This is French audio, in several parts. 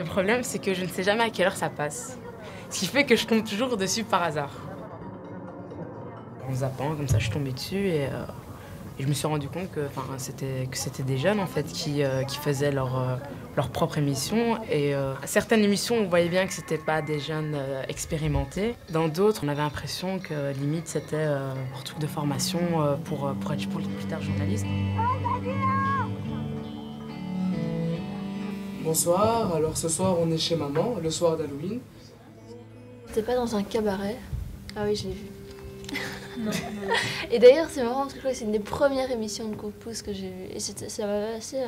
problème, c'est que je ne sais jamais à quelle heure ça passe. Ce qui fait que je tombe toujours dessus par hasard. En zappant, comme ça, je suis tombée dessus et je me suis rendu compte que c'était des jeunes en fait qui faisaient leur propre émission. Et certaines émissions, on voyait bien que c'était pas des jeunes expérimentés. Dans d'autres, on avait l'impression que limite c'était un truc de formation pour être plus tard journaliste. Bonsoir, alors ce soir on est chez maman, le soir d'Halloween. T'es pas dans un cabaret? Ah oui, je l'ai vu. Non. Et d'ailleurs, c'est marrant parce que je crois que c'est une des premières émissions de Coup de pouce que j'ai vues. Et ça m'avait assez.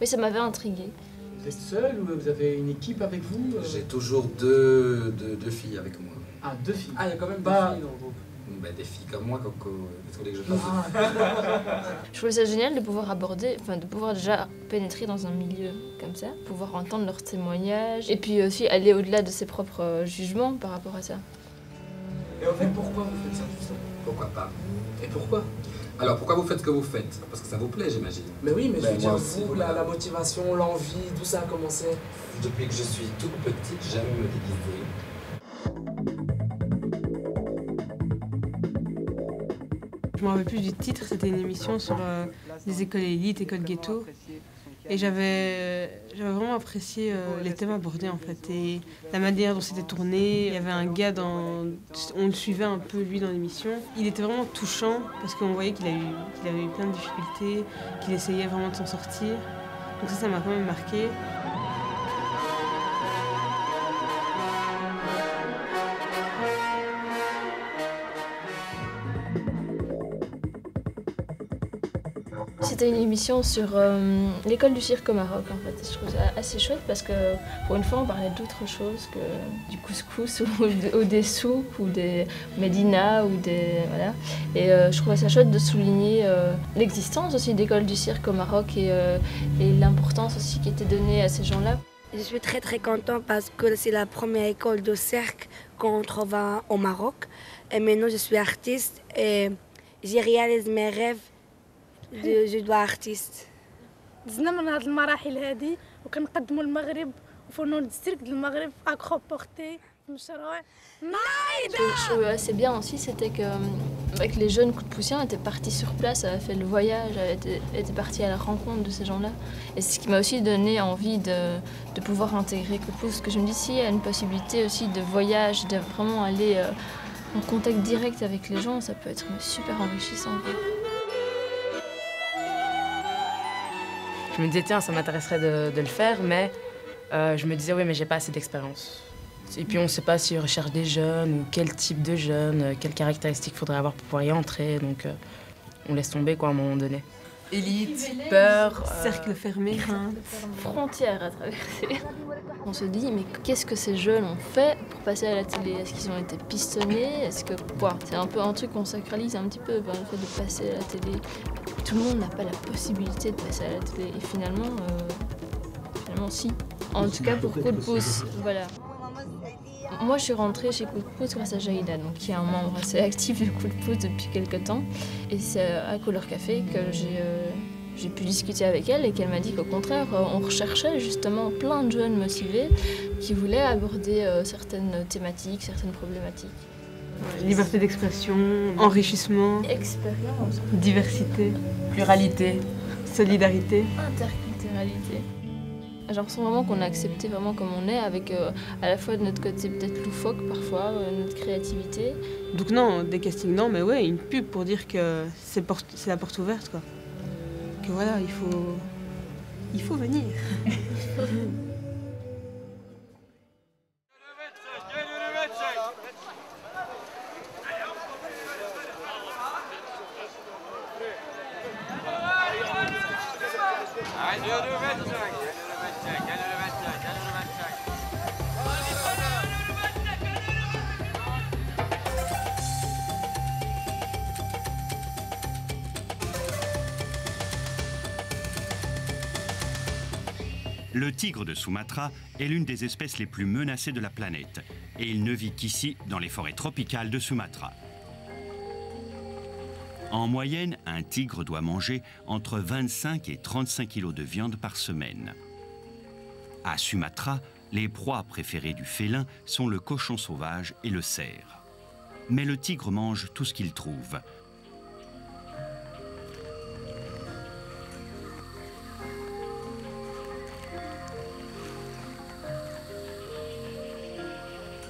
Oui, ça m'avait intriguée. Vous êtes seul ou vous avez une équipe avec vous? J'ai toujours deux filles avec moi. Ah, 2 filles. Ah, il y a quand même pas... deux filles dans le groupe. Ben, des filles comme moi, qu'est-ce que vous voulez que je fasse? Je trouvais ça génial de pouvoir aborder, de pouvoir déjà pénétrer dans un milieu comme ça, pouvoir entendre leurs témoignages et puis aussi aller au-delà de ses propres jugements par rapport à ça. Et en fait, pourquoi vous faites ça justement? Pourquoi pas? Et pourquoi? Alors, pourquoi vous faites ce que vous faites? Parce que ça vous plaît, j'imagine. Mais oui, mais je veux dire, moi aussi, vous, la motivation, l'envie, tout ça a commencé. Depuis que je suis toute petite, j'aime me déguiser. Je me rappelle plus du titre, c'était une émission sur les écoles élites, écoles ghetto. Et j'avais vraiment apprécié les thèmes abordés en fait et la manière dont c'était tourné. Il y avait un gars on le suivait un peu lui dans l'émission. Il était vraiment touchant parce qu'on voyait qu'il avait eu plein de difficultés, qu'il essayait vraiment de s'en sortir. Donc ça m'a quand même marqué. C'était une émission sur l'école du cirque au Maroc en fait. Je trouve ça assez chouette parce que pour une fois on parlait d'autre chose que du couscous ou des souks ou des médinas ou des voilà. Et je trouvais ça chouette de souligner l'existence aussi d'écoles du cirque au Maroc et l'importance aussi qui était donnée à ces gens-là. Je suis très contente parce que c'est la première école de cirque qu'on trouve au Maroc. Et maintenant je suis artiste et j'ai réalisé mes rêves. Je dois artiste. دزنا من هذه المراحل هذه وكنقدموا المغرب وفنون السيرك ديال المغرب اكروبورتي مشروع Je trouvais assez bien aussi, c'était qu'avec les jeunes coups de poussière, on était partis sur place, avait fait le voyage, était partis à la rencontre de ces gens-là. Et c'est ce qui m'a aussi donné envie de pouvoir intégrer coup de pouce, parce que je me dis s'il y a une possibilité aussi de voyage, de vraiment aller en contact direct avec les gens, ça peut être super enrichissant. Je me disais, tiens, ça m'intéresserait de le faire, mais je me disais, oui, mais j'ai pas assez d'expérience. Et puis on ne sait pas s'ils recherchent des jeunes ou quel type de jeunes, quelles caractéristiques il faudrait avoir pour pouvoir y entrer. Donc on laisse tomber quoi à un moment donné. Élite, peur, cercle fermé, frontière à traverser. On se dit, mais qu'est-ce que ces jeunes ont fait pour passer à la télé? Est-ce qu'ils ont été pistonnés? Est-ce que quoi? C'est un peu un truc qu'on sacralise un petit peu par le fait de passer à la télé. Tout le monde n'a pas la possibilité de passer à la télé. Et finalement si. En tout cas pour Coup de pouce, voilà. Moi, je suis rentrée chez Coup de pouce grâce à Jaïda, donc qui est un membre assez actif de Coup de pouce depuis quelques temps. Et c'est à Couleur Café que j'ai pu discuter avec elle et qu'elle m'a dit qu'au contraire, on recherchait justement plein de jeunes motivés qui voulaient aborder certaines thématiques, certaines problématiques. Liberté d'expression, enrichissement, expérience, diversité, pluralité, solidarité, interculturalité. J'ai l'impression vraiment qu'on a accepté vraiment comme on est, avec à la fois de notre côté peut-être loufoque parfois, notre créativité. Donc non, des castings non, mais ouais, une pub pour dire que c'est la porte ouverte quoi. Que voilà, il faut venir. Le tigre de Sumatra est l'une des espèces les plus menacées de la planète et il ne vit qu'ici, dans les forêts tropicales de Sumatra. En moyenne, un tigre doit manger entre 25 et 35 kilos de viande par semaine. À Sumatra, Les proies préférées du félin sont le cochon sauvage et le cerf. Mais le tigre mange tout ce qu'il trouve.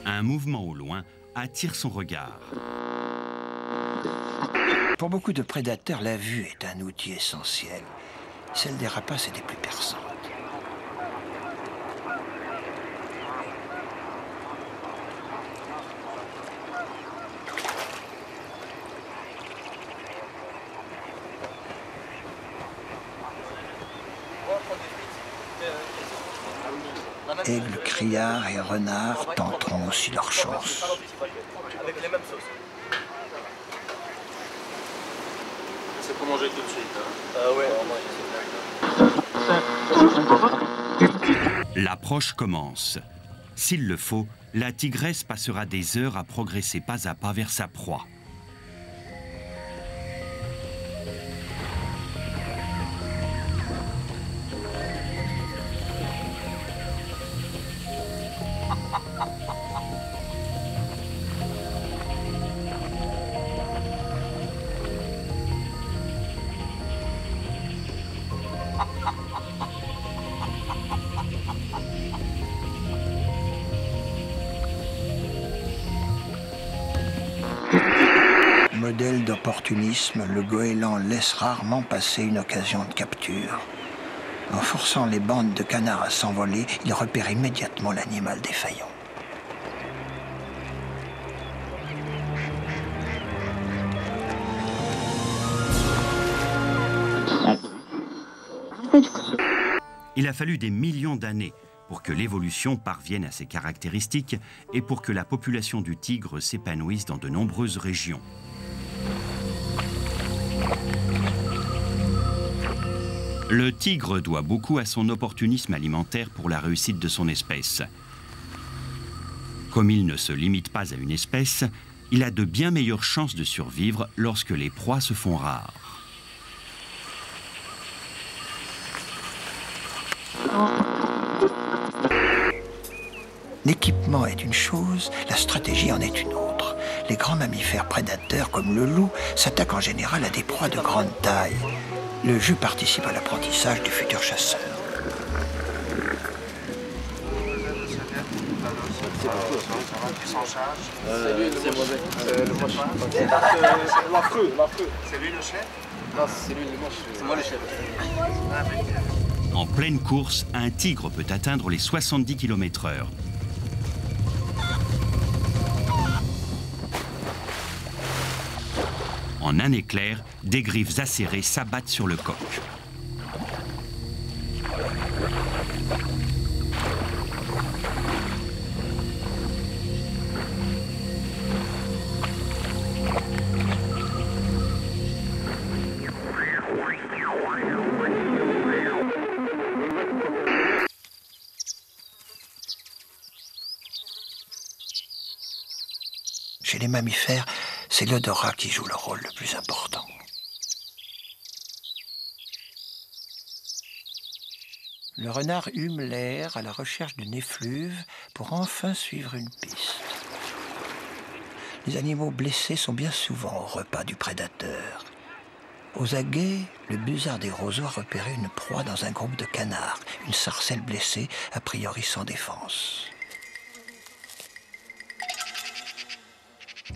Un mouvement au loin attire son regard. Pour beaucoup de prédateurs, la vue est un outil essentiel. Celle des rapaces est des plus perçantes. Aigles, criards et renards tenteront aussi leur chance. Avec les mêmes sauces. C'est pour manger tout de suite. Hein. Ah ouais, L'approche commence. S'il le faut, la tigresse passera des heures à progresser pas à pas vers sa proie. Modèle d'opportunisme, le goéland laisse rarement passer une occasion de capture. En forçant les bandes de canards à s'envoler, il repère immédiatement l'animal défaillant. Il a fallu des millions d'années pour que l'évolution parvienne à ses caractéristiques et pour que la population du tigre s'épanouisse dans de nombreuses régions. Le tigre doit beaucoup à son opportunisme alimentaire pour la réussite de son espèce. Comme il ne se limite pas à une espèce, il a de bien meilleures chances de survivre lorsque les proies se font rares. L'équipement est une chose, la stratégie en est une autre. Les grands mammifères prédateurs comme le loup s'attaquent en général à des proies de grande taille. Le jeu participe à l'apprentissage du futur chasseur. C'est lui le chef? Non, c'est lui le chef. C'est moi le chef. En pleine course, un tigre peut atteindre les 70 km/h. En un éclair, des griffes acérées s'abattent sur le coq. Chez les mammifères, c'est l'odorat qui joue le rôle le plus important. Le renard hume l'air à la recherche d'une effluve pour enfin suivre une piste. Les animaux blessés sont bien souvent au repas du prédateur. Aux aguets, le busard des roseaux a repéré une proie dans un groupe de canards, une sarcelle blessée, a priori sans défense.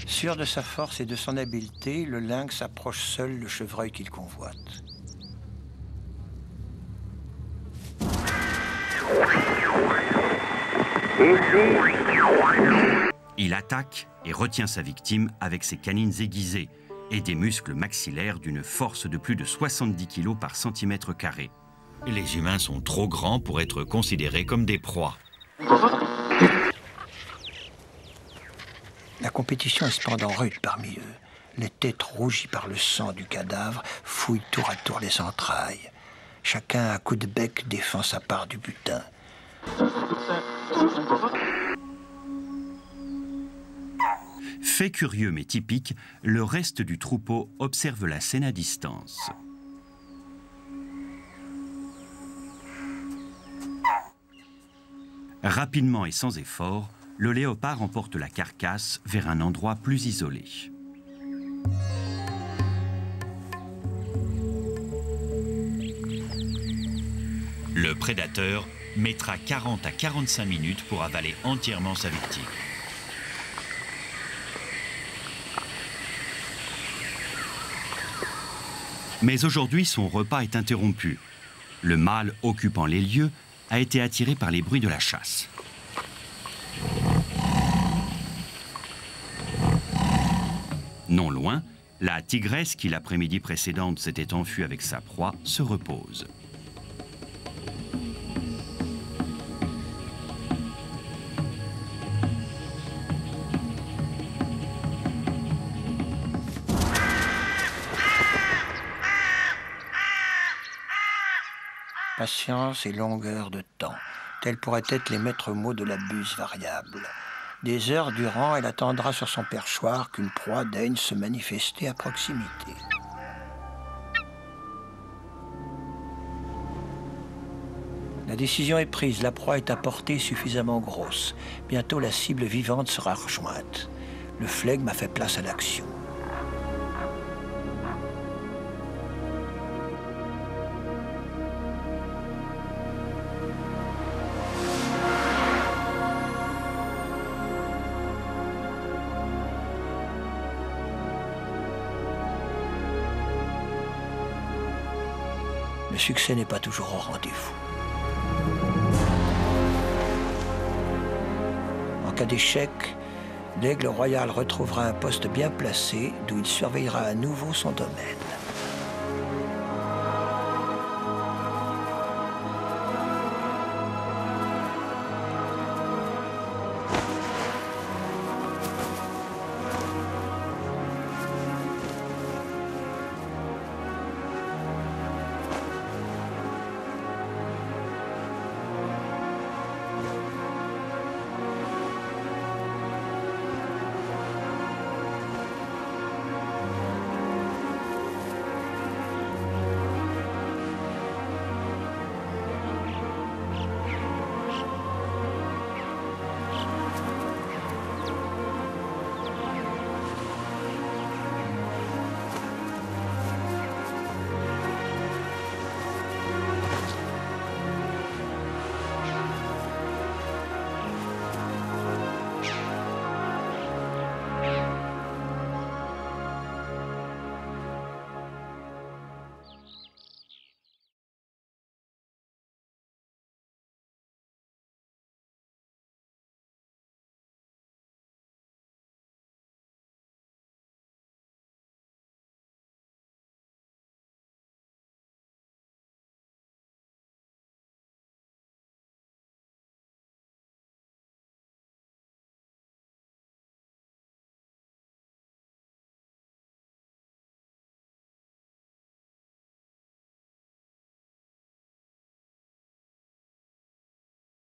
Sûr de sa force et de son habileté, le lynx approche seul le chevreuil qu'il convoite. Il attaque et retient sa victime avec ses canines aiguisées et des muscles maxillaires d'une force de plus de 70 kg par centimètre carré. Les humains sont trop grands pour être considérés comme des proies. La compétition est cependant rude parmi eux. Les têtes rougies par le sang du cadavre fouillent tour à tour les entrailles. Chacun à coups de bec défend sa part du butin. Fait curieux mais typique, le reste du troupeau observe la scène à distance. Rapidement et sans effort, le léopard emporte la carcasse vers un endroit plus isolé. Le prédateur mettra 40 à 45 minutes pour avaler entièrement sa victime. Mais aujourd'hui, son repas est interrompu. Le mâle occupant les lieux a été attiré par les bruits de la chasse. Non loin, la tigresse qui l'après-midi précédente s'était enfuie avec sa proie se repose. Patience et longueur de temps, tels pourraient être les maîtres mots de la buse variable. Des heures durant, elle attendra sur son perchoir qu'une proie daigne se manifester à proximité. La décision est prise, la proie est à portée suffisamment grosse. Bientôt la cible vivante sera rejointe. Le flegme a fait place à l'action. Le succès n'est pas toujours au rendez-vous. En cas d'échec, l'aigle royal retrouvera un poste bien placé d'où il surveillera à nouveau son domaine.